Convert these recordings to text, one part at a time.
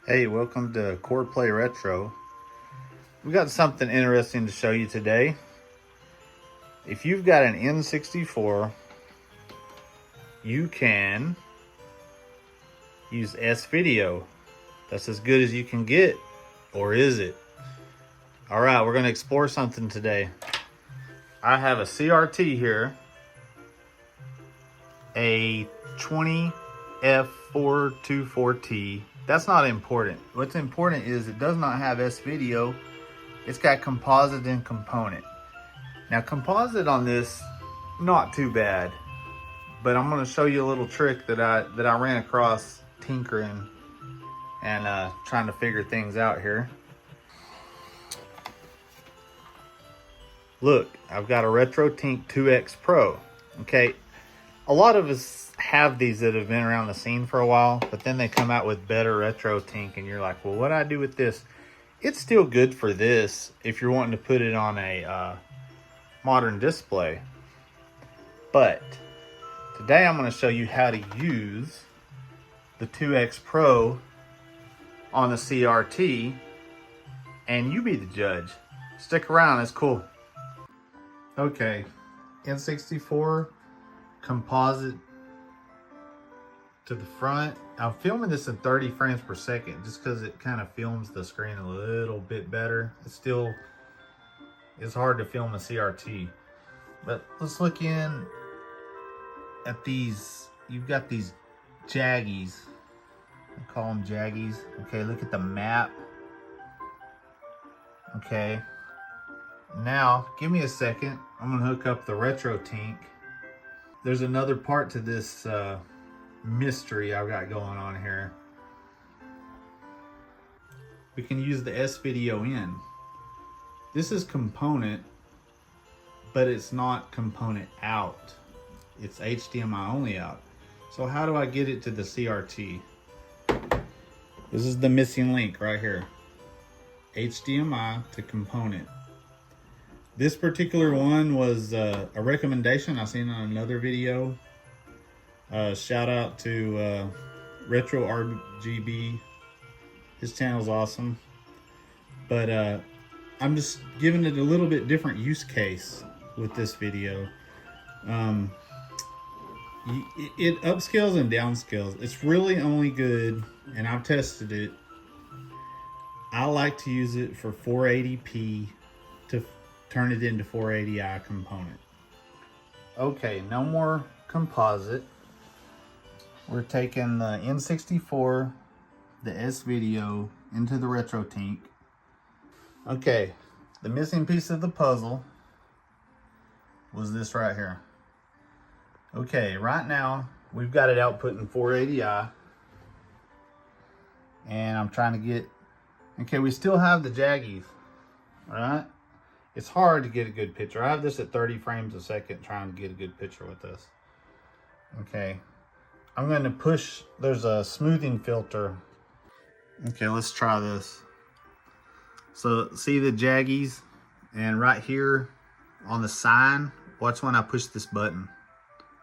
Hey, welcome to Play Retro. We got something interesting to show you today. If you've got an N64, you can use S-Video. That's as good as you can get, or is it? All right, we're gonna explore something today. I have a CRT here, a 20F424T. That's not important. What's important is it does not have S-Video. It's got composite and component. Now composite on this, not too bad, but I'm gonna show you a little trick that I ran across tinkering and trying to figure things out here. Look, I've got a RetroTINK 2X Pro. Okay, a lot of us have these that have been around the scene for a while, but then they come out with better RetroTINK and you're like, well, what do I do with this? It's still good for this if you're wanting to put it on a modern display. But today I'm going to show you how to use the 2X Pro on the CRT, and you be the judge. Stick around, it's cool. Okay, N64 composite to the front. I'm filming this in 30 frames per second just because it kind of films the screen a little bit better. It's hard to film a CRT. But let's look in at these. You've got these jaggies. I call them jaggies. Okay, look at the map. Okay. Now, give me a second. I'm gonna hook up the RetroTINK. There's another part to this mystery I've got going on here. We can use the S-Video in. This is component, but it's not component out. It's HDMI only out. So how do I get it to the CRT? This is the missing link right here. HDMI to component. This particular one was a recommendation I seen on another video. Shout out to Retro RGB. His channel's awesome. But I'm just giving it a little bit different use case with this video. It upscales and downscales. It's really only good, and I've tested it. I like to use it for 480p to turn it into 480i component. Okay, no more composite. We're taking the N64, the S-Video into the RetroTINK. Okay, the missing piece of the puzzle was this right here. Okay, right now we've got it outputting 480i, and I'm trying to get, okay, we still have the jaggies, right? It's hard to get a good picture. I have this at 30 frames a second trying to get a good picture with this. Okay, I'm going to push, there's a smoothing filter. Okay, let's try this. So see the jaggies, and right here on the sign, watch when I push this button,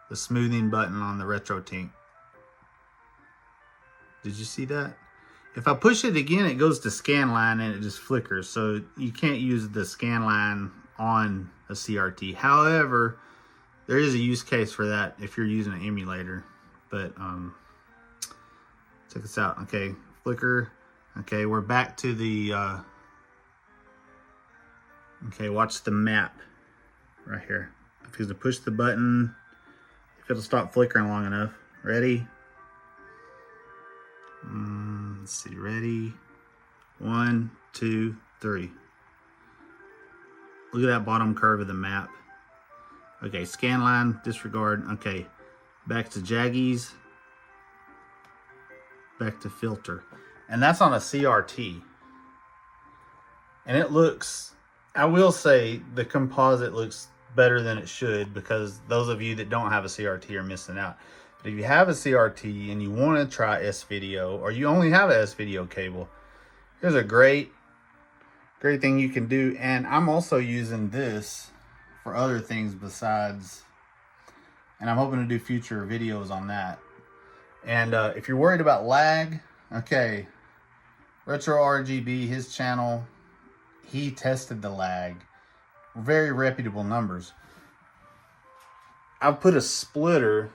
the smoothing button on the RetroTINK. Did you see that? If I push it again, it goes to scan line and it just flickers. So you can't use the scan line on a CRT. However, there is a use case for that if you're using an emulator. But check this out. Okay, flicker. Okay, we're back to the okay, watch the map right here. If you push the button, if it'll stop flickering long enough. Ready? Let's see, ready? 1, 2, 3. Look at that bottom curve of the map. Okay, scan line, disregard. Okay, back to jaggies, back to filter. And that's on a CRT. And it looks, I will say, the composite looks better than it should, because those of you that don't have a CRT are missing out. But if you have a CRT and you want to try S-Video, or you only have an S-Video cable, here's a great thing you can do. And I'm also using this for other things besides, and I'm hoping to do future videos on that. And if you're worried about lag, okay, Retro RGB, his channel, he tested the lag. Very reputable numbers. I've put a splitter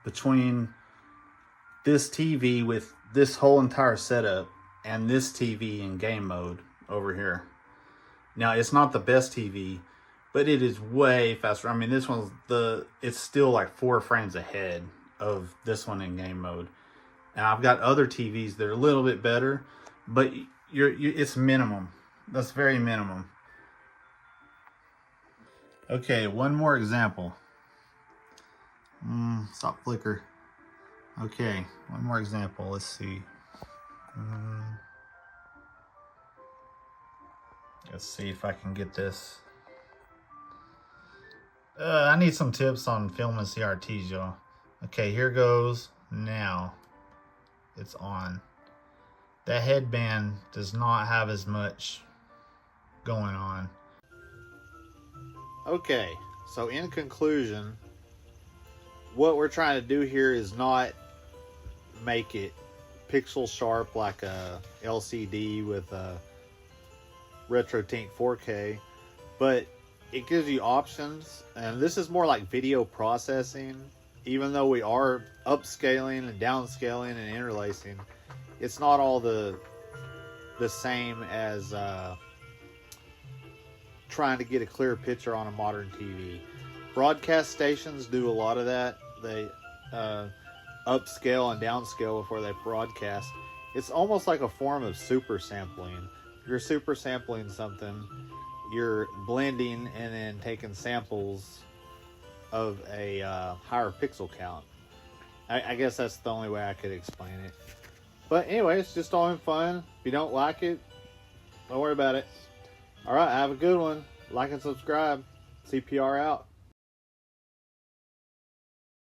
between this TV with this whole entire setup and this TV in game mode over here. Now, it's not the best TV, but it is way faster. I mean, this one's it's still like 4 frames ahead of this one in game mode. And I've got other TVs that are a little bit better, but it's minimum. That's very minimum. Okay, one more example. Stop flicker. Okay, one more example. Let's see. Let's see if I can get this. I need some tips on filming CRTs, y'all. Okay, here goes. Now it's on. That headband does not have as much going on. Okay, so in conclusion, what we're trying to do here is not make it pixel sharp like a LCD with a RetroTINK 4K, but it gives you options, and this is more like video processing. Even though we are upscaling and downscaling and interlacing, it's not all the same as trying to get a clear picture on a modern TV. Broadcast stations do a lot of that. They upscale and downscale before they broadcast. It's almost like a form of super sampling. If you're super sampling something, you're blending and then taking samples of a higher pixel count. I guess that's the only way I could explain it. But anyway, it's just all in fun. If you don't like it, don't worry about it. All right, have a good one. Like and subscribe. CPR out.